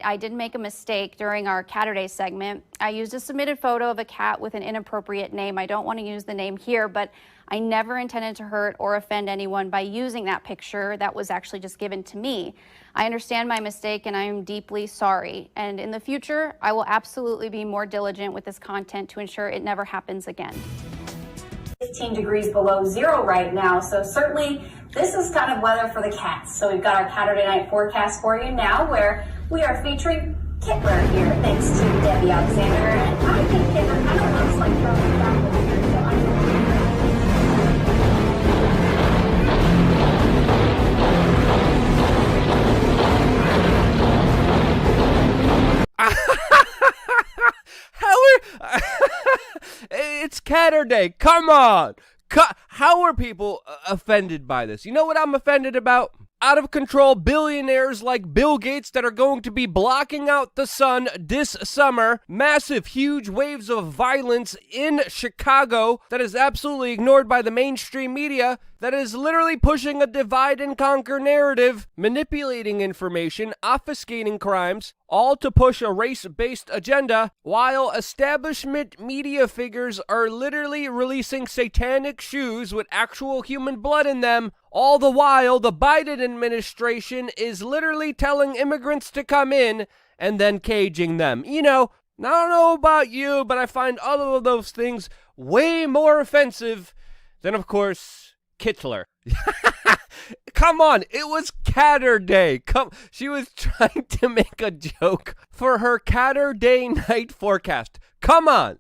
I did make a mistake during our Catterday segment. I used a submitted photo of a cat with an inappropriate name. I don't want to use the name here, but I never intended to hurt or offend anyone by using that picture that was actually just given to me. I understand my mistake and I am deeply sorry. And in the future, I will absolutely be more diligent with this content to ensure it never happens again. 15 degrees below zero right now, so certainly this is kind of weather for the cats. So we've got our Saturday night forecast for you now, where we are featuring Kittler here, thanks to Debbie Alexander. And I think Kittler kind of looks like Charlie Chaplin here, so I'm It's Catterday. Come on. How are people offended by this? You know what I'm offended about? Out of control billionaires like Bill Gates that are going to be blocking out the sun this summer. Massive, huge waves of violence in Chicago that is absolutely ignored by the mainstream media. That is literally pushing a divide and conquer narrative, manipulating information, obfuscating crimes, all to push a race-based agenda, while establishment media figures are literally releasing satanic shoes with actual human blood in them. All the while, the Biden administration is literally telling immigrants to come in and then caging them. You know, I don't know about you, but I find all of those things way more offensive than, of course, Kittler. Come on, it was Catterday. She was trying to make a joke for her Catterday night forecast. Come on.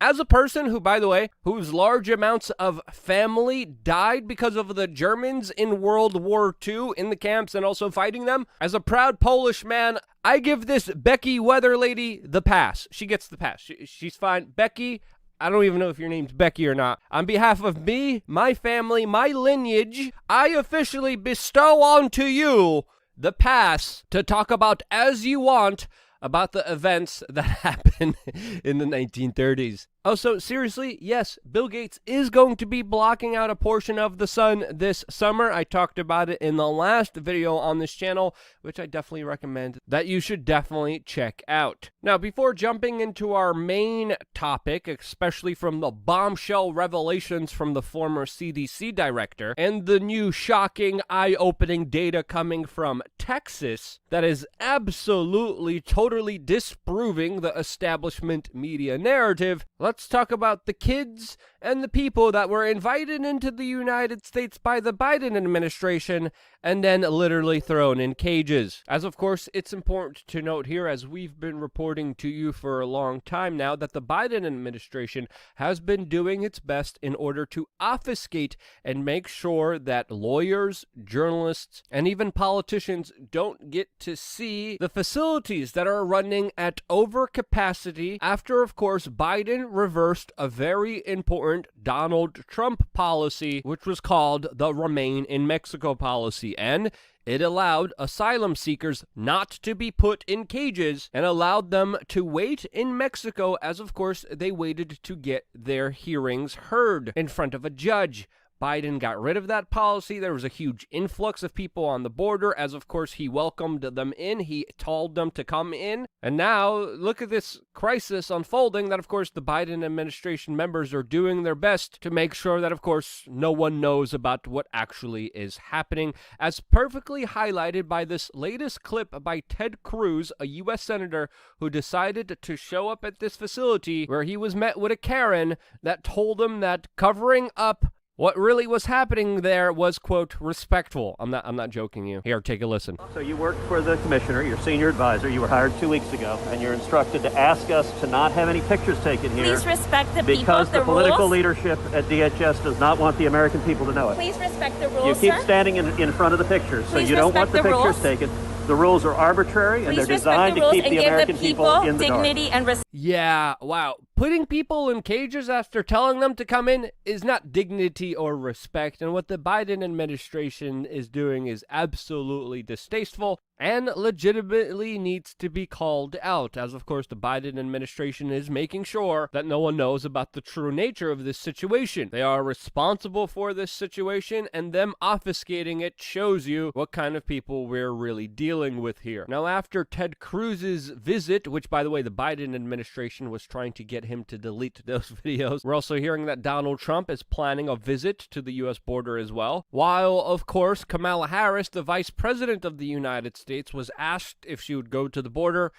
As a person who, by the way, whose large amounts of family died because of the Germans in World War II in the camps and also fighting them, as a proud Polish man, I give this Becky weather lady the pass. She gets the pass. She's fine. Becky, I don't even know if your name's Becky or not. On behalf of me, my family, my lineage, I officially bestow onto you the pass to talk about as you want about the events that happened in the 1930s. Oh, so seriously, yes, Bill Gates is going to be blocking out a portion of the sun this summer. I talked about it in the last video on this channel, which I definitely recommend that you should definitely check out. Now, before jumping into our main topic, especially from the bombshell revelations from the former CDC director and the new shocking, eye-opening data coming from Texas that is absolutely, totally disproving the establishment media narrative, let's talk about the kids and the people that were invited into the United States by the Biden administration and then literally thrown in cages. As of course, it's important to note here, as we've been reporting to you for a long time now, that the Biden administration has been doing its best in order to obfuscate and make sure that lawyers, journalists, and even politicians don't get to see the facilities that are running at overcapacity after, of course, Biden reversed a very important Donald Trump policy, which was called the Remain in Mexico policy, and it allowed asylum seekers not to be put in cages and allowed them to wait in Mexico as, of course, they waited to get their hearings heard in front of a judge. Biden got rid of that policy. There was a huge influx of people on the border as, of course, he welcomed them in. He told them to come in. And now, look at this crisis unfolding that, of course, the Biden administration members are doing their best to make sure that, of course, no one knows about what actually is happening, as perfectly highlighted by this latest clip by Ted Cruz, a U.S. senator who decided to show up at this facility where he was met with a Karen that told him that covering up what really was happening there was, quote, respectful. I'm not joking you. Here, take a listen. So you worked for the commissioner, your senior advisor. You were hired 2 weeks ago, and you're instructed to ask us to not have any pictures taken here. Please respect the people, because the political rules. leadership at DHS does not want the American people to know it. Please respect the rules, You keep sir. standing in front of the pictures, so Please you don't want the respect the pictures rules. taken. The rules are arbitrary, and Please they're respect designed the to rules keep and the give American the people people in the dark. dignity and respect. Yeah, wow. Putting people in cages after telling them to come in is not dignity or respect, and what the Biden administration is doing is absolutely distasteful. and legitimately needs to be called out, as of course the Biden administration is making sure that no one knows about the true nature of this situation. They are responsible for this situation, and them obfuscating it shows you what kind of people we're really dealing with here. Now, after Ted Cruz's visit, which by the way the Biden administration was trying to get him to delete those videos, we're also hearing that Donald Trump is planning a visit to the U.S. border as well, while of course Kamala Harris, the vice president of the United States, was asked if she would go to the border,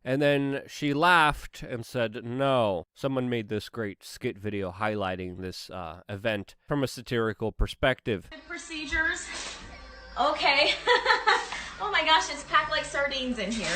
and then she laughed and said no. Someone made this great skit video highlighting this event from a satirical perspective. Procedures. Okay. Oh my gosh, it's packed like sardines in here.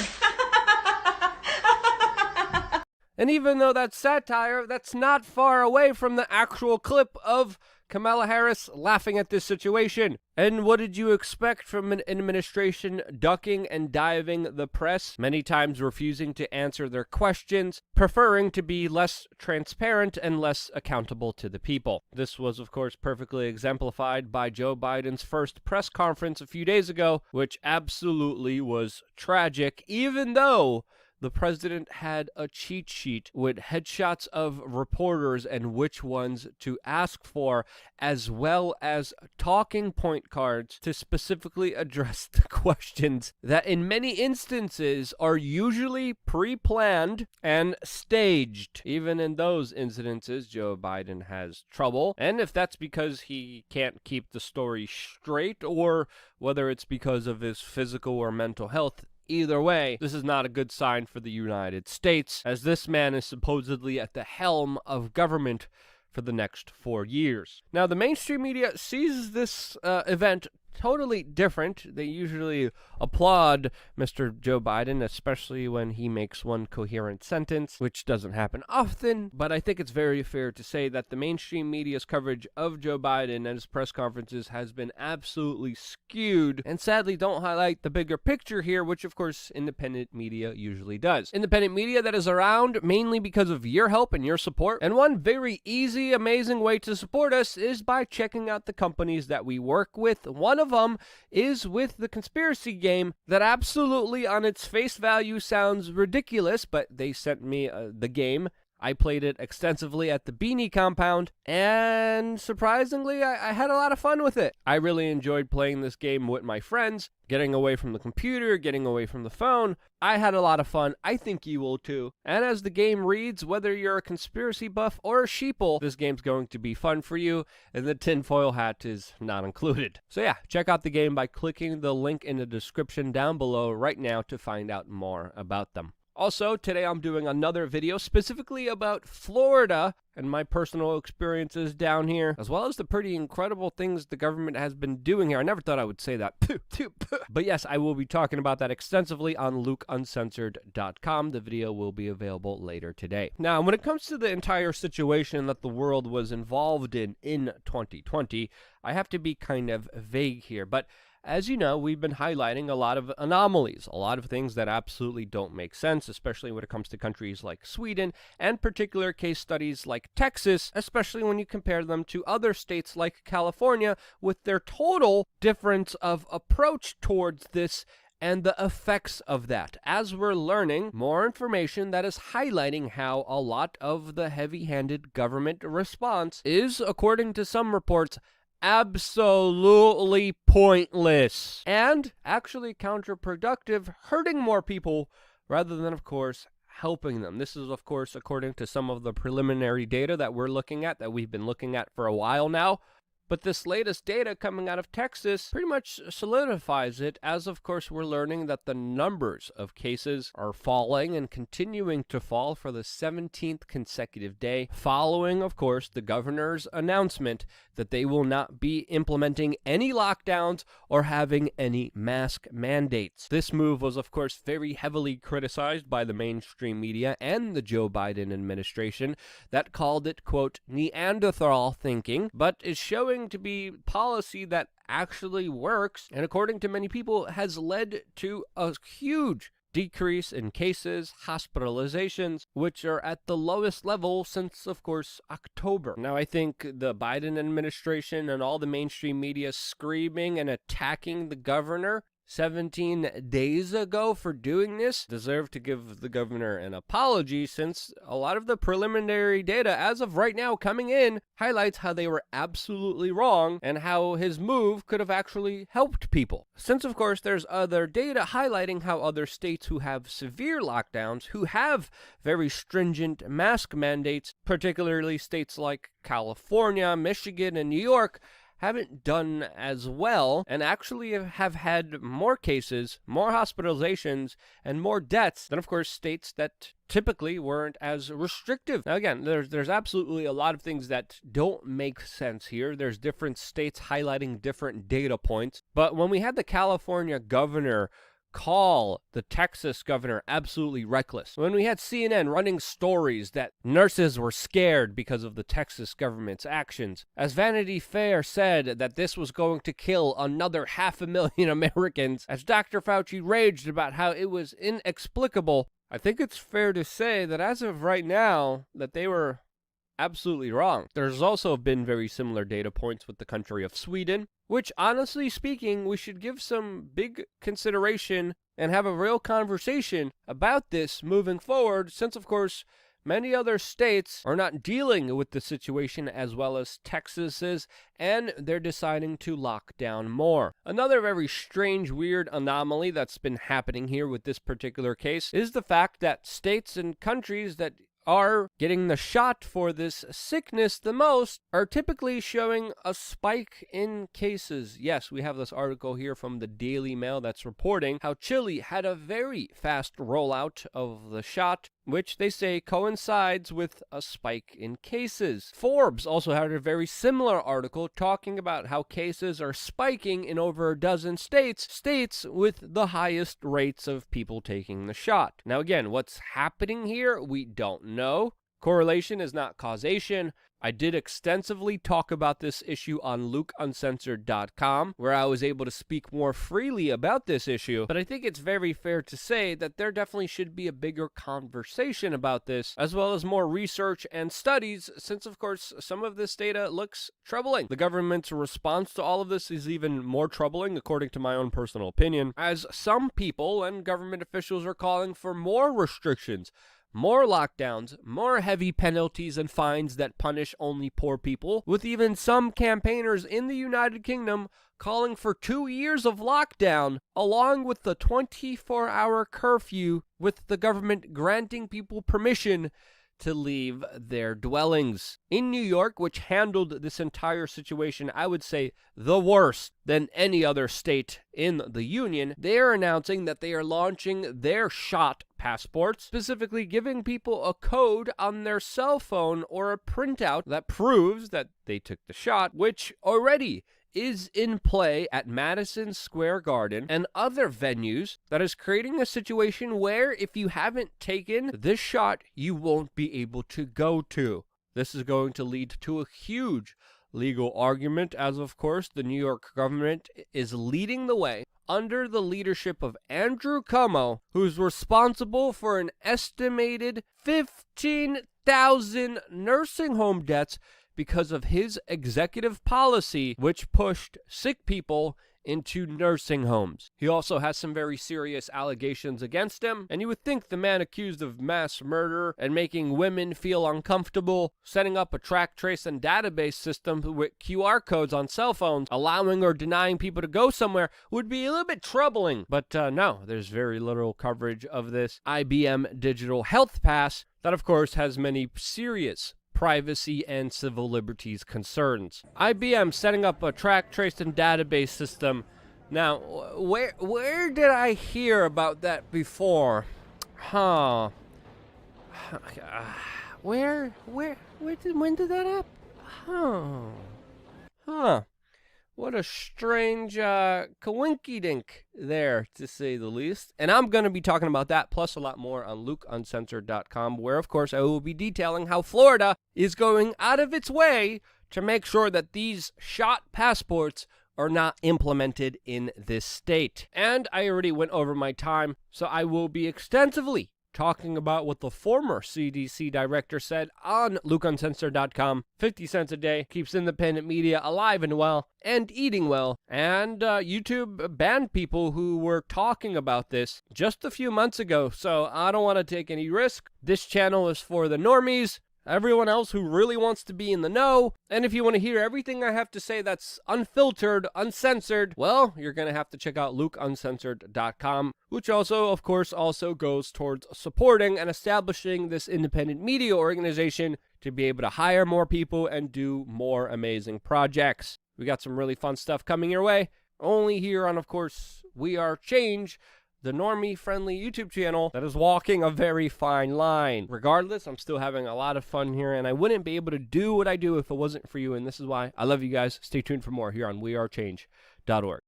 And even though that's satire, that's not far away from the actual clip of Kamala Harris laughing at this situation. And what did you expect from an administration ducking and diving the press, many times refusing to answer their questions, preferring to be less transparent and less accountable to the people? This was, of course, perfectly exemplified by Joe Biden's first press conference a few days ago, which absolutely was tragic, even though the president had a cheat sheet with headshots of reporters and which ones to ask for, as well as talking point cards to specifically address the questions that in many instances are usually pre-planned and staged. Even in those instances, Joe Biden has trouble. And if that's because he can't keep the story straight, or whether it's because of his physical or mental health, either way, this is not a good sign for the United States, as this man is supposedly at the helm of government for the next 4 years. Now, the mainstream media sees this event totally different. They usually applaud Mr. Joe Biden, especially when he makes one coherent sentence, which doesn't happen often, but I think it's very fair to say that the mainstream media's coverage of Joe Biden and his press conferences has been absolutely skewed, and sadly don't highlight the bigger picture here, which of course independent media usually does. Independent media that is around mainly because of your help and your support, and one very easy, amazing way to support us is by checking out the companies that we work with. One of them is with the conspiracy game that absolutely on its face value sounds ridiculous, but they sent me the game. I played it extensively at the Beanie compound, and surprisingly, I had a lot of fun with it. I really enjoyed playing this game with my friends, getting away from the computer, getting away from the phone. I had a lot of fun. I think you will too. And as the game reads, whether you're a conspiracy buff or a sheeple, this game's going to be fun for you, and the tinfoil hat is not included. So yeah, check out the game by clicking the link in the description down below right now to find out more about them. Also, today I'm doing another video specifically about Florida and my personal experiences down here, as well as the pretty incredible things the government has been doing here. I never thought I would say that. But yes, I will be talking about that extensively on lukeuncensored.com. The video will be available later today. Now, when it comes to the entire situation that the world was involved in 2020, I have to be kind of vague here, but as you know, we've been highlighting a lot of anomalies, a lot of things that absolutely don't make sense, especially when it comes to countries like Sweden, and particular case studies like Texas, especially when you compare them to other states like California, with their total difference of approach towards this and the effects of that, as we're learning more information that is highlighting how a lot of the heavy-handed government response is, according to some reports, absolutely pointless and actually counterproductive, hurting more people rather than, of course, helping them. This is, of course, according to some of the preliminary data that we're looking at, that we've been looking at for a while now. But this latest data coming out of Texas pretty much solidifies it, as of course we're learning that the numbers of cases are falling and continuing to fall for the 17th consecutive day, following, of course, the governor's announcement that they will not be implementing any lockdowns or having any mask mandates. This move was, of course, very heavily criticized by the mainstream media and the Joe Biden administration that called it, quote, Neanderthal thinking, but is showing to be policy that actually works, and according to many people has led to a huge decrease in cases, hospitalizations, which are at the lowest level since, of course, October. Now, I think the Biden administration and all the mainstream media screaming and attacking the governor 17 days ago for doing this deserve to give the governor an apology, since a lot of the preliminary data as of right now coming in highlights how they were absolutely wrong and how his move could have actually helped people. Since, of course, there's other data highlighting how other states who have severe lockdowns, who have very stringent mask mandates, particularly states like California, Michigan, and New York, haven't done as well and actually have had more cases, more hospitalizations, and more deaths than, of course, states that typically weren't as restrictive. Now, again, there's absolutely a lot of things that don't make sense here. There's different states highlighting different data points. But when we had the California governor call the Texas governor absolutely reckless, when we had CNN running stories that nurses were scared because of the Texas government's actions, as Vanity Fair said that this was going to kill another 500,000 Americans, as Dr. Fauci raged about how it was inexplicable, I think it's fair to say that as of right now, that they were absolutely wrong. There's also been very similar data points with the country of Sweden, which, honestly speaking, we should give some big consideration and have a real conversation about this moving forward, since, of course, many other states are not dealing with the situation as well as Texas is, and they're deciding to lock down more. Another very strange, weird anomaly that's been happening here with this particular case is the fact that states and countries that are getting the shot for this sickness the most are typically showing a spike in cases. Yes, we have this article here from the Daily Mail that's reporting how Chile had a very fast rollout of the shot, which they say coincides with a spike in cases. Forbes also had a very similar article talking about how cases are spiking in over a dozen states with the highest rates of people taking the shot. Now again, what's happening here, we don't know. Correlation is not causation. I did extensively talk about this issue on LukeUncensored.com, where I was able to speak more freely about this issue, but I think it's very fair to say that there definitely should be a bigger conversation about this, as well as more research and studies, since, of course, some of this data looks troubling. The government's response to all of this is even more troubling, according to my own personal opinion, as some people and government officials are calling for more restrictions, more lockdowns, more heavy penalties and fines that punish only poor people, with even some campaigners in the United Kingdom calling for 2 years of lockdown, along with the 24-hour curfew, with the government granting people permission to leave their dwellings. In New York, which handled this entire situation, I would say, the worst than any other state in the union, they are announcing that they are launching their shot passports, specifically giving people a code on their cell phone or a printout that proves that they took the shot, which already is in play at Madison Square Garden and other venues, that is creating a situation where if you haven't taken this shot, you won't be able to go to. This is going to lead to a huge legal argument, as of course the New York government is leading the way under the leadership of Andrew Cuomo, who's responsible for an estimated 15,000 nursing home deaths because of his executive policy, which pushed sick people into nursing homes. He also has some very serious allegations against him, and you would think the man accused of mass murder and making women feel uncomfortable, setting up a track, trace, and database system with QR codes on cell phones, allowing or denying people to go somewhere, would be a little bit troubling. But no, there's very little coverage of this IBM Digital Health Pass that, of course, has many serious privacy and civil liberties concerns. IBM setting up a track, trace, and database system. Now, where did I hear about that before? When did that happen? What a strange coinky-dink there, to say the least. And I'm going to be talking about that, plus a lot more on LukeUncensored.com, where, of course, I will be detailing how Florida is going out of its way to make sure that these shot passports are not implemented in this state. And I already went over my time, so I will be extensively talking about what the former CDC director said on LukeUncensored.com. 50 cents a day keeps independent media alive and well and eating well. And YouTube banned people who were talking about this just a few months ago, so I don't want to take any risk. This channel is for the normies, everyone else who really wants to be in the know. And if you want to hear everything I have to say that's unfiltered, uncensored, well, you're going to have to check out LukeUncensored.com, which also, of course, also goes towards supporting and establishing this independent media organization to be able to hire more people and do more amazing projects. We got some really fun stuff coming your way, only here on, of course, WeAreChange, the normie-friendly YouTube channel that is walking a very fine line. Regardless, I'm still having a lot of fun here, and I wouldn't be able to do what I do if it wasn't for you, and this is why I love you guys. Stay tuned for more here on WeAreChange.org.